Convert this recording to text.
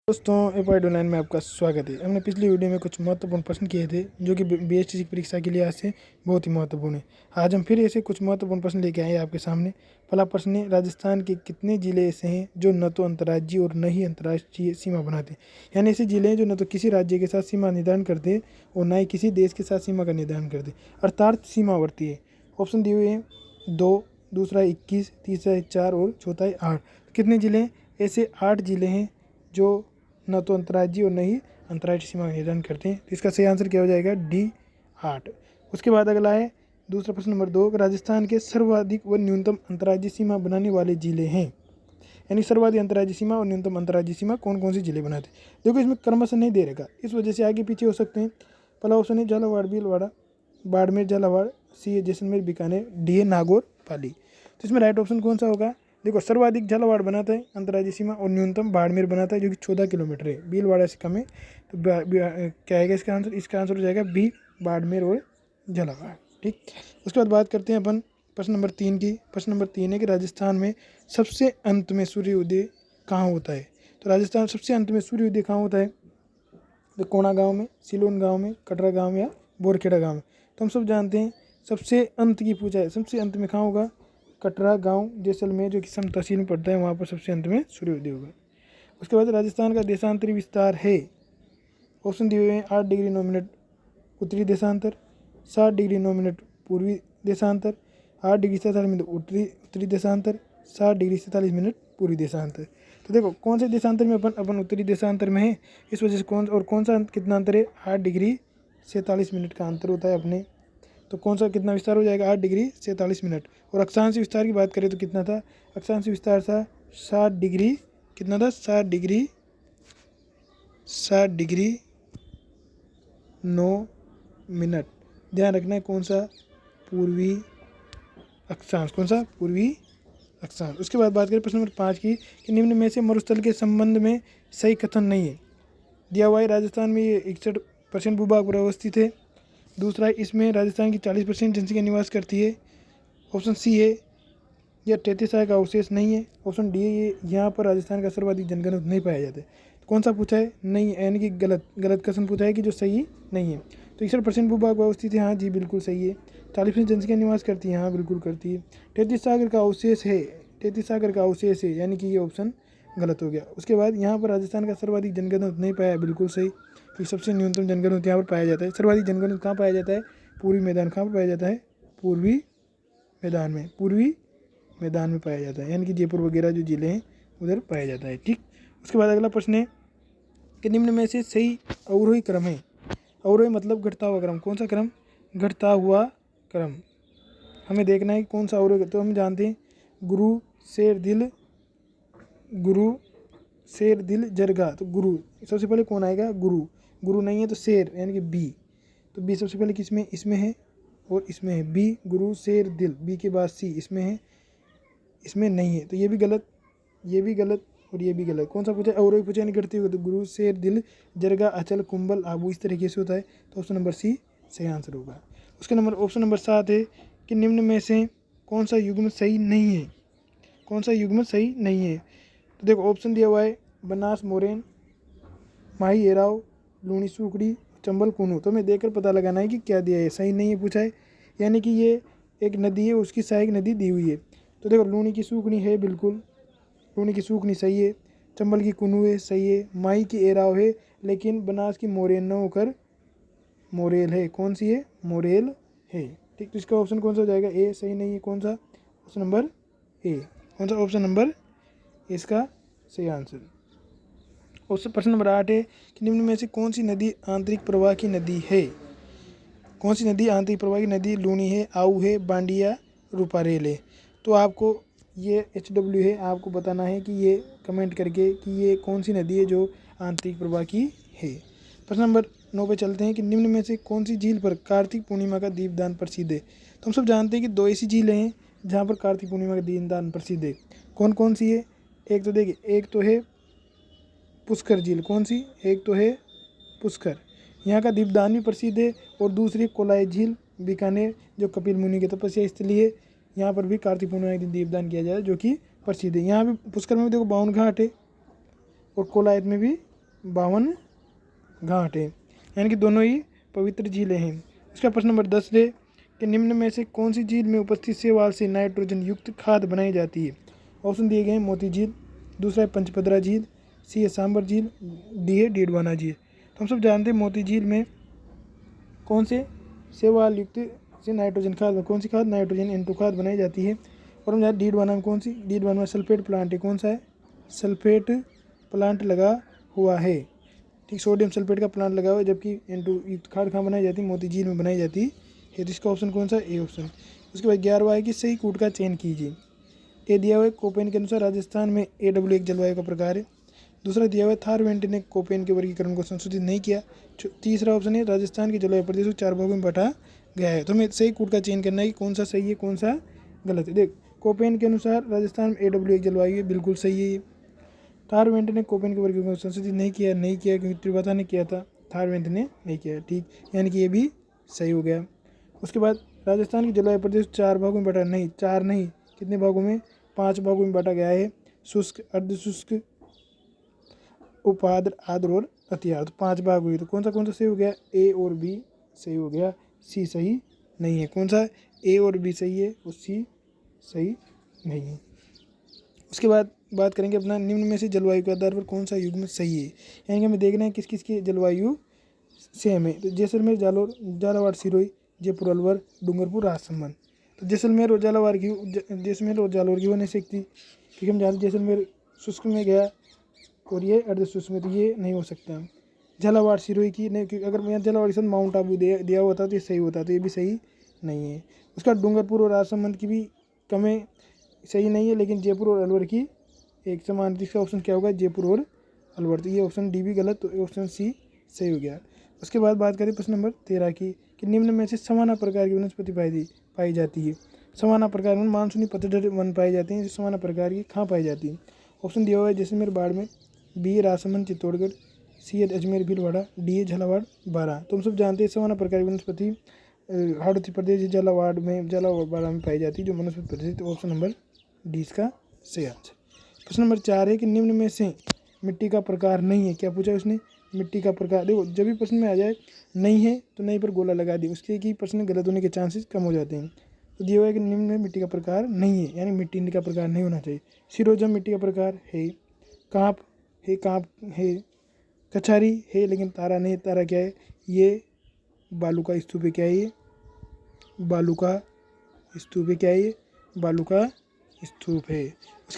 दोस्तों एपॉइड ऑनलाइन में आपका स्वागत है। हमने पिछली वीडियो में कुछ महत्वपूर्ण प्रश्न किए थे जो कि बीएसटी की परीक्षा के लिए आज से बहुत ही महत्वपूर्ण है। आज हम फिर ऐसे कुछ महत्वपूर्ण प्रश्न लेके आए हैं आपके सामने। पहला प्रश्न है, राजस्थान के कितने जिले ऐसे हैं जो न तो अंतर्राज्यीय और न ही अंतर्राष्ट्रीय सीमा बनाते हैं। यानी ऐसे जिले हैं जो न तो किसी राज्य के साथ सीमा निर्धारण करते हैं और न ही किसी देश के साथ सीमा का निर्धारण करते, अर्थात सीमावर्ती है। ऑप्शन दिए हुए हैं 2, दूसरा 21, तीसरा 4 और चौथा 8। कितने जिले हैं? ऐसे 8 जिले हैं जो न तो अंतर्राज्यीय और न ही अंतर्राष्ट्रीय सीमा का निर्धारण करते हैं। तो इसका सही आंसर क्या हो जाएगा? डी 8। उसके बाद अगला है दूसरा प्रश्न नंबर 2, राजस्थान के सर्वाधिक व न्यूनतम अंतर्राज्यीय सीमा बनाने वाले जिले हैं। यानी सर्वाधिक अंतर्राज्यीय सीमा और न्यूनतम अंतर्राज्यीय सीमा कौन कौन से जिले बनाते हैं। देखो इसमें क्रमशः नहीं दे रखा, इस वजह से आगे पीछे हो सकते हैं। पहला ऑप्शन है झालावाड़ भीलवाड़ा, बाड़मेर झालावाड़, सी है जैसलमेर बीकानेर, डी है नागौर पाली। तो इसमें राइट ऑप्शन कौन सा होगा? देखो सर्वाधिक झालावाड़ बनाता है अंतर्राज्यीय सीमा और न्यूनतम बाड़मेर बनाता है जो कि 14 किलोमीटर है, भीलवाड़ा से कम है। तो क्या आएगा इसका आंसर? इसका आंसर हो जाएगा बी, बाड़मेर और झालावाड़। ठीक, उसके बाद बात करते हैं अपन प्रश्न नंबर 3 की। प्रश्न नंबर 3 है कि राजस्थान में सबसे अंत में सूर्योदय कहाँ होता है। तो राजस्थान सबसे अंत में सूर्योदय कहाँ होता है? तो कोणा गाँव में, सिलोन गाँव में, कटरा गाँव में या बोरखेड़ा गाँव में। तो हम सब जानते हैं सबसे अंत की पूछा है, सबसे अंत में कहाँ होगा? कटरा गांव जैसलमेर जो कि सम तहसील में पड़ता है, वहाँ पर सबसे अंत में सूर्योदय होगा। उसके बाद राजस्थान का देशांतरी विस्तार है। ऑप्शन दिए हुए हैं 8 डिग्री 9 मिनट उत्तरी देशांतर, 7 डिग्री 9 मिनट पूर्वी देशांतर, 8 डिग्री 47 मिनट उत्तरी देशांतर, 7 डिग्री 47 मिनट पूर्वी देशांतर। तो देखो कौन से देशांतर में अपन उत्तरी देशांतर में है, इस वजह से कौन सा कितना अंतर है? 8 डिग्री 47 मिनट का अंतर होता है अपने। तो कौन सा कितना विस्तार हो जाएगा? 8 डिग्री 47 मिनट। और अक्षांश विस्तार की बात करें तो कितना था? अक्षांश विस्तार था 7 डिग्री, कितना था? 7 डिग्री 9 मिनट। ध्यान रखना है कौन सा? पूर्वी अक्षांश। कौन सा? पूर्वी अक्षांश। उसके बाद बात करें प्रश्न नंबर 5 की कि निम्न में से मरुस्थल के संबंध में सही कथन नहीं है। दिया हुआ है राजस्थान में ये 61% भूभाग पर अवस्थित है। दूसरा है इसमें राजस्थान की 40% जनसंख्या निवास करती है। ऑप्शन सी है यह 33 का अवशेष नहीं है। ऑप्शन डी है ये यहाँ पर राजस्थान का सर्वाधिक जनघनत्व नहीं पाया जाता है। कौन सा पूछा है? नहीं, यानी कि गलत क्वेश्चन पूछा है कि जो सही नहीं है। तो 61% भूभाग अवस्थित है, हाँ जी बिल्कुल सही है। 40% जनसंख्या निवास करती है, हाँ बिल्कुल करती है। 33 सागर का अवशेष है, 33 सागर का अवशेष है, यानी कि ये ऑप्शन गलत हो गया। उसके बाद यहाँ पर राजस्थान का सर्वाधिक जनघनत्व नहीं पाया, बिल्कुल सही। कि सबसे न्यूनतम जनघनत्व यहाँ पर पाया जाता है। सर्वाधिक जनघनत्व कहाँ पाया जाता है? पूर्वी मैदान। कहाँ पर पाया जाता है? पूर्वी मैदान में, पूर्वी मैदान में पाया जाता है, यानी कि जयपुर वगैरह जो जिले हैं उधर पाया जाता है। ठीक, उसके बाद अगला प्रश्न है कि निम्न में से सही अवरोही क्रम है। अवरोही मतलब घटता हुआ क्रम। कौन सा क्रम? घटता हुआ क्रम। हमें देखना है कौन सा अवरोही। तो हम जानते हैं गुरु शेर दिल जरगा। तो गुरु सबसे पहले कौन आएगा? गुरु नहीं है तो शेर, यानी कि बी। तो बी सबसे पहले किसमें? इसमें है और इसमें है। बी गुरु शेर दिल, बी के बाद सी इसमें है, इसमें नहीं है। तो ये भी गलत, ये भी गलत और ये भी गलत। कौन सा पूछा? अवरोही पूछा, नहीं करती हुई। तो गुरु शेर दिल जरगा अचल कुंबल आबू, इस तरीके से होता है। तो ऑप्शन नंबर सी सही आंसर होगा। उसके ऑप्शन नंबर 7 है कि निम्न में से कौन सा युग्म सही नहीं है। कौन सा युग्म सही नहीं है? तो देखो ऑप्शन दिया हुआ है बनास मोरेन, माही एराव, लूणी सूखड़ी, चंबल कुनू। तो हमें देखकर पता लगाना है कि क्या दिया है। सही नहीं है पूछा है, यानी कि ये एक नदी है, उसकी सहायक नदी दी हुई है। तो देखो लूणी की सूखनी है, बिल्कुल लूणी की सूखनी सही है। चंबल की कुनू है, सही है। माही की एराव है, लेकिन बनास की मोरेन न होकर मोरेल है। कौन सी है? मोरेल है। ठीक, तो इसका ऑप्शन कौन सा हो जाएगा? ए सही नहीं है। कौन सा? Option number A. कौन सा? ऑप्शन नंबर इसका सही आंसर। और प्रश्न नंबर 8 है कि निम्न में से कौन सी नदी आंतरिक प्रवाह की नदी है। कौन सी नदी आंतरिक प्रवाह की नदी? लूणी है, आऊ है, बांडिया, रूपारेल है। तो आपको ये HW है, आपको बताना है कि ये कमेंट करके कि ये कौन सी नदी है जो आंतरिक प्रवाह की है। प्रश्न नंबर 9 पे चलते हैं कि निम्न में से कौन सी झील पर कार्तिक पूर्णिमा का दीपदान प्रसिद्ध है। तो हम सब जानते हैं कि 2 ऐसी झीलें हैं जहाँ पर कार्तिक पूर्णिमा का दीपदान प्रसिद्ध है। कौन कौन सी है? एक तो देखिए, एक तो है पुष्कर झील। कौन सी? एक तो है पुष्कर, यहाँ का दीपदान भी प्रसिद्ध है। और दूसरी कोलाई झील बीकानेर, जो कपिल मुनि की तपस्या स्थली है। यहाँ पर भी कार्तिक पूर्णिमा के दिन दीपदान किया जाए जो कि प्रसिद्ध है। यहाँ भी पुष्कर में भी देखो 52 घाट है और कोलायत में भी 52 घाट है, यानी कि दोनों ही पवित्र झीलें हैं। इसका प्रश्न नंबर 10 है कि निम्न में से कौन सी झील में उपस्थित शैवाल से नाइट्रोजन युक्त खाद बनाई जाती है। ऑप्शन दिए गए हैं मोती झील, दूसरा है पंचभद्रा झील, सी है सांबर झील, डी है डीडवाना झील। तो हम सब जानते हैं मोती झील में कौन से शैवाल युक्त से नाइट्रोजन खाद, कौन सी खाद, नाइट्रोजन N2 खाद बनाई जाती है। और हम जानते डीडवाना में कौन सी, डीडवाना में सल्फेट प्लांट है, कौन सा है, सल्फेट प्लांट लगा हुआ है, ठीक, सोडियम सल्फेट का प्लांट लगा हुआ है। जबकि N2 युक्त खाद कहाँ बनाई जाती है, मोती झील में बनाई जाती है। तो इसका ऑप्शन कौन सा, ए ऑप्शन। उसके बाद 11वां है कि सही कूट का चयन कीजिए। ए दिया हुआ है कोपेन के अनुसार राजस्थान में AW एक जलवायु का प्रकार है। दूसरा दिया हुआ है थारवेंट ने कोपेन के वर्गीकरण को संशोधित नहीं किया। तीसरा ऑप्शन है राजस्थान के जलवायु प्रदेश को 4 भागों में बांटा गया है। तो हमें सही कूट का चयन करना है कि कौन सा सही है, कौन सा गलत है। देख, कोपेन के अनुसार राजस्थान में AW एक जलवायु है, बिल्कुल सही है। थारवेंट ने कोपेन के वर्गीकरण को संशोधित नहीं किया क्योंकि त्रिपाठा ने किया था, थारवेंट ने नहीं किया, ठीक, यानी कि ये भी सही हो गया। उसके बाद राजस्थान की जलवायु प्रदेश 4 भागों में बांटा, नहीं 4 नहीं, कितने भागों में, 5 भागों में बांटा गया है। शुष्क, अर्धशुष्क, उपाद्र, आर्द्र और अति आर्द्र, 5 भाग हुए। तो कौन सा सही हो गया, ए और बी सही हो गया, सी सही नहीं है। कौन सा, ए और बी सही है और सी सही नहीं है। उसके बाद बात करेंगे अपना निम्न में से जलवायु के आधार पर कौन सा युग्म सही है, यानी कि हमें देखना है किस किस की जलवायु सेम है। तो जैसलमेर, जालोर, झालावाड़, सिरोही, जयपुर, अलवर, डूंगरपुर, राजसमंद। तो जैसलमेर और झालावाड़ की, जैसलमेर और जालोर की हो नहीं सकती क्योंकि हम जानते जैसलमेर शुष्क में गया और ये अर्धशुष्क में, तो ये नहीं हो सकता। झालावाड़ सिरोही की नहीं, क्योंकि अगर मैं झालावाड़ के साथ माउंट आबू दिया होता तो ये सही होता, तो ये भी सही नहीं है। उसका डूंगरपुर और राजसमंद की भी कमें सही नहीं है, लेकिन जयपुर और अलवर की एक समान। इसका ऑप्शन क्या होगा, जयपुर और अलवर। तो ये ऑप्शन डी भी गलत, तो ऑप्शन सी सही हो गया। उसके बाद बात करें प्रश्न नंबर 13 की कि निम्न में से समाना प्रकार की वनस्पति पाई जाती है। समाना प्रकार में मानसूनी पतझड़ वन पाई जाती हैं, समाना प्रकार की कहाँ पाई जाती है। ऑप्शन दिया हुआ है जैसलमेर, बाड़मेर, बी राजसमंद, चित्तौड़गढ़, सी अजमेर, भीलवाड़ा, डी झालावाड़, बारा। तो हम सब जानते हैं समाना प्रकार की वनस्पति हाड़ौती प्रदेश, झालावाड़ में, झालावाड़ में पाई जाती है जो वनस्पति प्रदेश। तो ऑप्शन नंबर डी इसका सही आंसर। प्रश्न नंबर 4 है कि निम्न में से मिट्टी का प्रकार नहीं है। क्या पूछा है उसने, मिट्टी का प्रकार। देखो, जब भी प्रश्न में आ जाए नहीं है तो नहीं पर गोला लगा दी, उसके कि प्रश्न गलत होने के चांसेस कम हो जाते हैं। तो दिया हुआ है कि निम्न में मिट्टी का प्रकार नहीं है, यानी मिट्टी का प्रकार नहीं होना चाहिए। सिरोजम मिट्टी का प्रकार है, कांप है, कछारी है, लेकिन तारा नहीं। तारा क्या है, ये बालू का स्तूप है। क्या है, ये बालू का स्तूप है। क्या है, ये बालू का स्तूप है।